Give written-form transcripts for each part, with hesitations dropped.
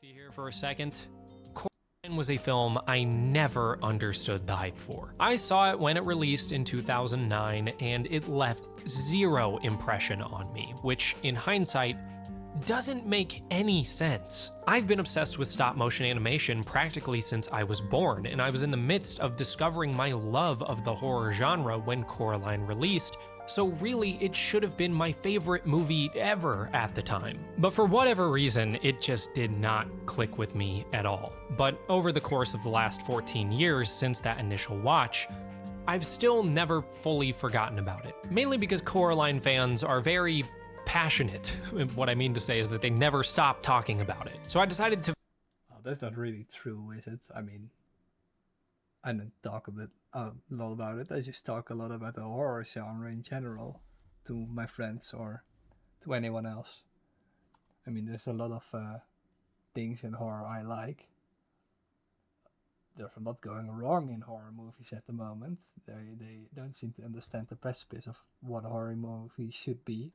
Here for a second. Coraline was a film I never understood the hype for. I saw it when it released in 2009 and it left zero impression on me, which in hindsight doesn't make any sense. I've been obsessed with stop motion animation practically since I was born, and I was in the midst of discovering my love of the horror genre when Coraline released, so really it should have been my favorite movie ever at the time. But for whatever reason, it just did not click with me at all. But over the course of the last 14 years since that initial watch, I've still never fully forgotten about it. Mainly because Coraline fans are very passionate. What I mean to say is that they never stop talking about it. So I decided to... Oh, that's not really true, is it? I mean, I don't talk a lot about it. I just talk a lot about the horror genre in general to my friends or to anyone else. I mean, there's a lot of things in horror I like. There's a lot going wrong in horror movies at the moment. They don't seem to understand the precipice of what a horror movie should be.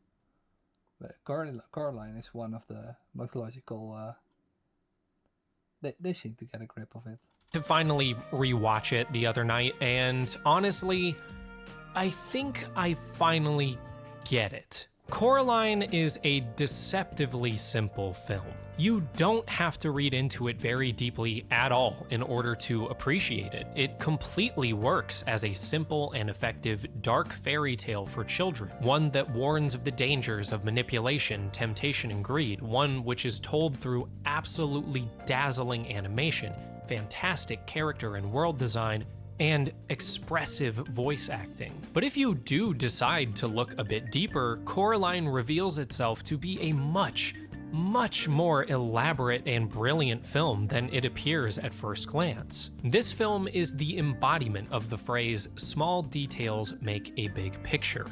But Coraline is one of the most logical. They seem to get a grip of it. To finally rewatch it the other night, and honestly, I think I finally get it. Coraline is a deceptively simple film. You don't have to read into it very deeply at all in order to appreciate it. It completely works as a simple and effective dark fairy tale for children, one that warns of the dangers of manipulation, temptation, and greed, one which is told through absolutely dazzling animation, fantastic character and world design, and expressive voice acting. But if you do decide to look a bit deeper, Coraline reveals itself to be a much more elaborate and brilliant film than it appears at first glance. This film is the embodiment of the phrase, "small details make a big picture."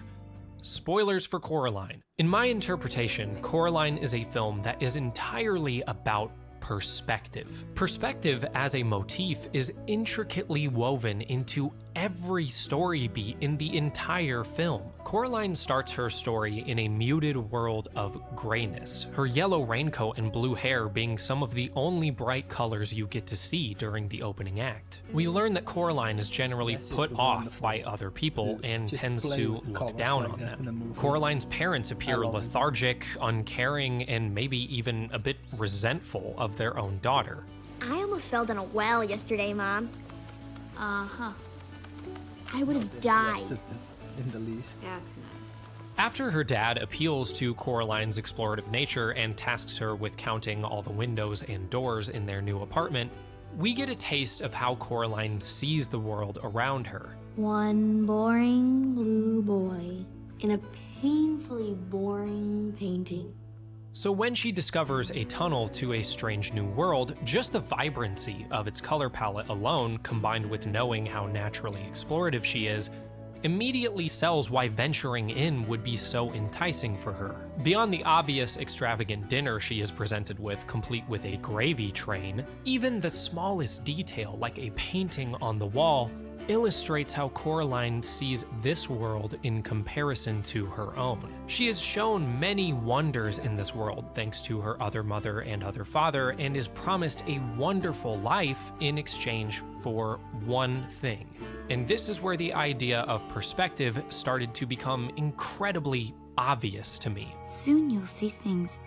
Spoilers for Coraline. In my interpretation, Coraline is a film that is entirely about perspective. Perspective as a motif is intricately woven into every story beat in the entire film. Coraline starts her story in a muted world of grayness, her yellow raincoat and blue hair being some of the only bright colors you get to see during the opening act. We learn that Coraline is generally put off by other people and tends to look down on them. Coraline's parents appear lethargic, uncaring, and maybe even a bit resentful of their own daughter. I almost fell down a well yesterday, Mom. Uh-huh. I would have died. In the least. That's nice. After her dad appeals to Coraline's explorative nature and tasks her with counting all the windows and doors in their new apartment, we get a taste of how Coraline sees the world around her. One boring blue boy in a painfully boring painting. So when she discovers a tunnel to a strange new world, just the vibrancy of its color palette alone, combined with knowing how naturally explorative she is, immediately sells why venturing in would be so enticing for her. Beyond the obvious extravagant dinner she is presented with, complete with a gravy train, even the smallest detail, like a painting on the wall, illustrates how Coraline sees this world in comparison to her own. She is shown many wonders in this world thanks to her other mother and other father, and is promised a wonderful life in exchange for one thing. And this is where the idea of perspective started to become incredibly obvious to me. Soon you'll see things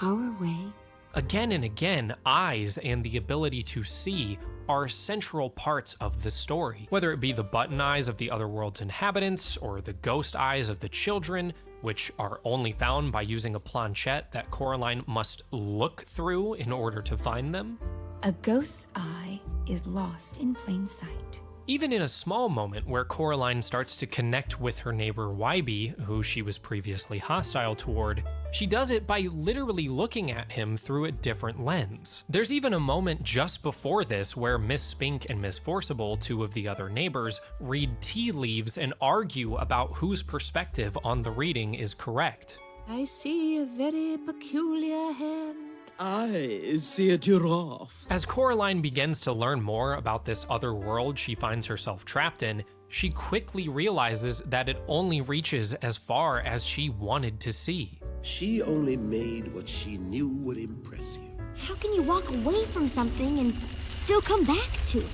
our way. Again and again, eyes and the ability to see are central parts of the story. Whether it be the button eyes of the other world's inhabitants, or the ghost eyes of the children, which are only found by using a planchette that Coraline must look through in order to find them. A ghost's eye is lost in plain sight. Even in a small moment where Coraline starts to connect with her neighbor Wybie, who she was previously hostile toward, she does it by literally looking at him through a different lens. There's even a moment just before this where Miss Spink and Miss Forcible, two of the other neighbors, read tea leaves and argue about whose perspective on the reading is correct. I see a very peculiar hand. I see a giraffe. As Coraline begins to learn more about this other world she finds herself trapped in, she quickly realizes that it only reaches as far as she wanted to see. She only made what she knew would impress you. How can you walk away from something and still come back to it?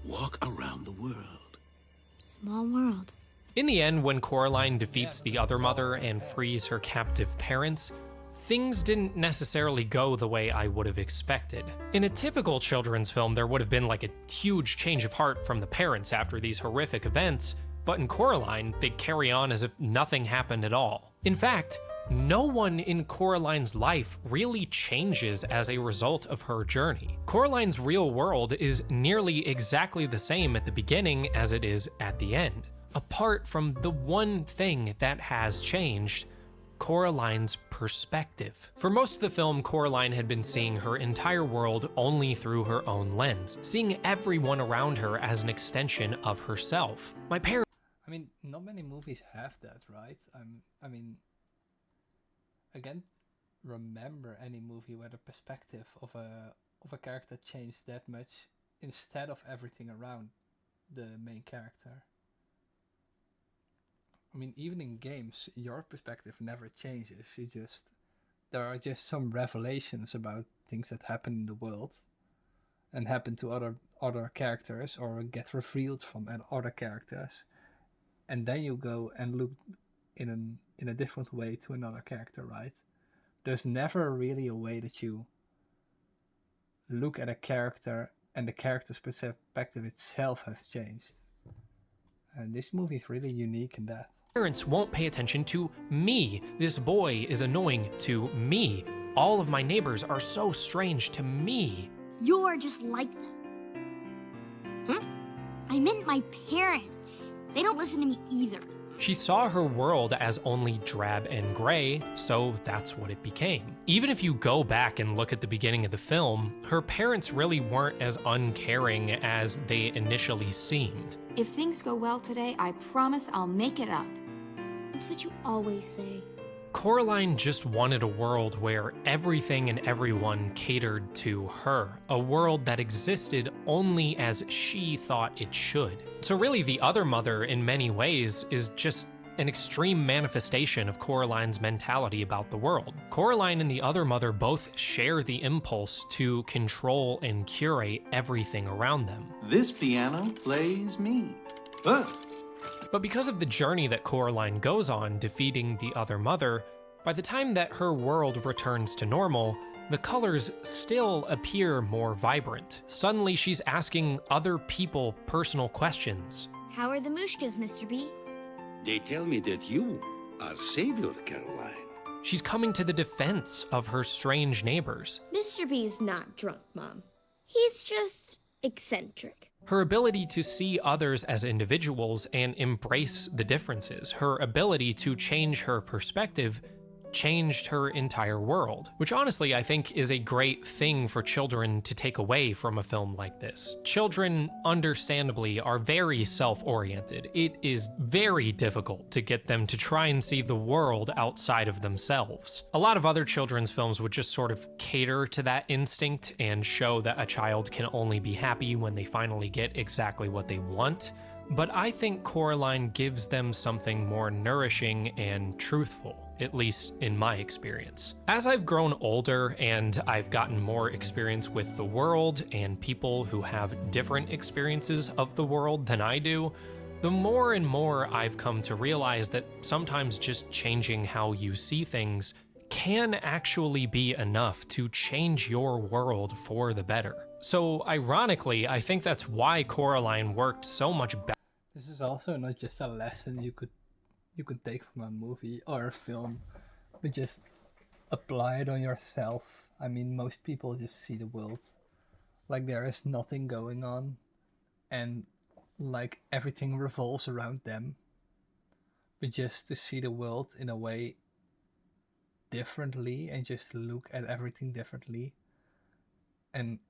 Walk around the world. Small world. In the end, when Coraline defeats the other mother and frees her captive parents, things didn't necessarily go the way I would have expected. In a typical children's film, there would have been like a huge change of heart from the parents after these horrific events, but in Coraline, they carry on as if nothing happened at all. In fact, no one in Coraline's life really changes as a result of her journey. Coraline's real world is nearly exactly the same at the beginning as it is at the end, apart from the one thing that has changed: Coraline's perspective. For most of the film, Coraline had been seeing her entire world only through her own lens, seeing everyone around her as an extension of herself. I mean, not many movies have that, right? I mean, I can't remember any movie where the perspective of a character changed that much instead of everything around the main character. I mean, even in games, your perspective never changes. There are just some revelations about things that happen in the world and happen to other characters or get revealed from other characters. And then you go and look in a different way to another character, right? There's never really a way that you look at a character and the character's perspective itself has changed. And this movie is really unique in that. Parents won't pay attention to me. This boy is annoying to me. All of my neighbors are so strange to me. You're just like them. Huh? I meant my parents. They don't listen to me either. She saw her world as only drab and gray, so that's what it became. Even if you go back and look at the beginning of the film, her parents really weren't as uncaring as they initially seemed. If things go well today, I promise I'll make it up. That's what you always say. Coraline just wanted a world where everything and everyone catered to her, a world that existed only as she thought it should. So really, the other mother, in many ways, is just an extreme manifestation of Coraline's mentality about the world. Coraline and the other mother both share the impulse to control and curate everything around them. This piano plays me. But because of the journey that Coraline goes on defeating the other mother, by the time that her world returns to normal, the colors still appear more vibrant. Suddenly she's asking other people personal questions. How are the Mushkas, Mr. B? They tell me that you are savior, Caroline. She's coming to the defense of her strange neighbors. Mr. B's not drunk, Mom. He's just eccentric. Her ability to see others as individuals and embrace the differences, her ability to change her perspective, changed her entire world, which honestly I think is a great thing for children to take away from a film like this. Children, understandably, are very self-oriented. It is very difficult to get them to try and see the world outside of themselves. A lot of other children's films would just sort of cater to that instinct and show that a child can only be happy when they finally get exactly what they want. But I think Coraline gives them something more nourishing and truthful, at least in my experience. As I've grown older and I've gotten more experience with the world and people who have different experiences of the world than I do, the more and more I've come to realize that sometimes just changing how you see things can actually be enough to change your world for the better. So ironically, I think that's why Coraline worked so much better. This is also not just a lesson you could take from a movie or a film, but just apply it on yourself. I mean, most people just see the world like there is nothing going on and like everything revolves around them. But just to see the world in a way differently and just look at everything differently and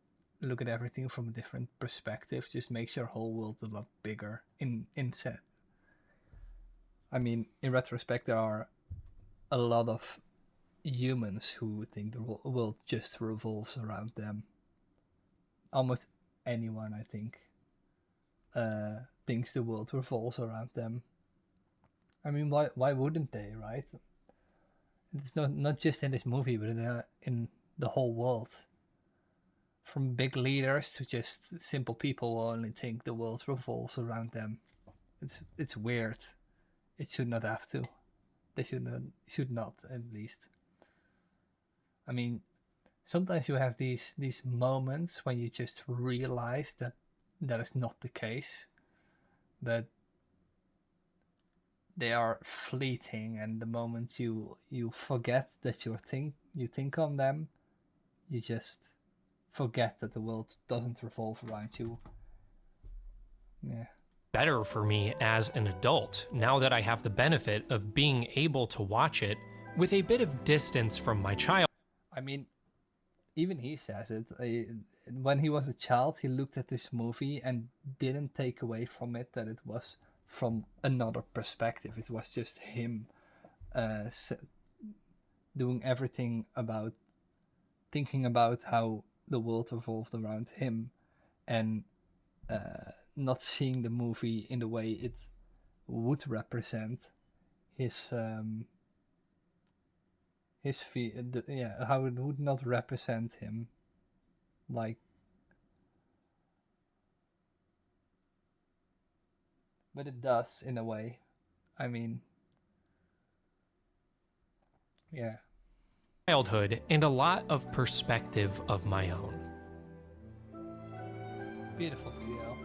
look at everything from a different perspective just makes your whole world a lot bigger in set. I mean, in retrospect, there are a lot of humans who think the world just revolves around them. Almost anyone, I think, thinks the world revolves around them. I mean, why wouldn't they, right? It's not just in this movie, but in the whole world. From big leaders to just simple people who only think the world revolves around them. It's weird. It should not have to. They should not at least. I mean, sometimes you have these moments when you just realize that that is not the case, but they are fleeting, and the moment you forget that you think on them, you just forget that the world doesn't revolve around you. Yeah. Better for me as an adult, now that I have the benefit of being able to watch it with a bit of distance from my child. I mean, even he says it. When he was a child, he looked at this movie and didn't take away from it that it was from another perspective. It was just him doing everything about thinking about how the world revolved around him, and not seeing the movie in the way it would represent his how it would not represent him, like, but it does in a way. I mean, yeah. Childhood and a lot of perspective of my own. Beautiful video.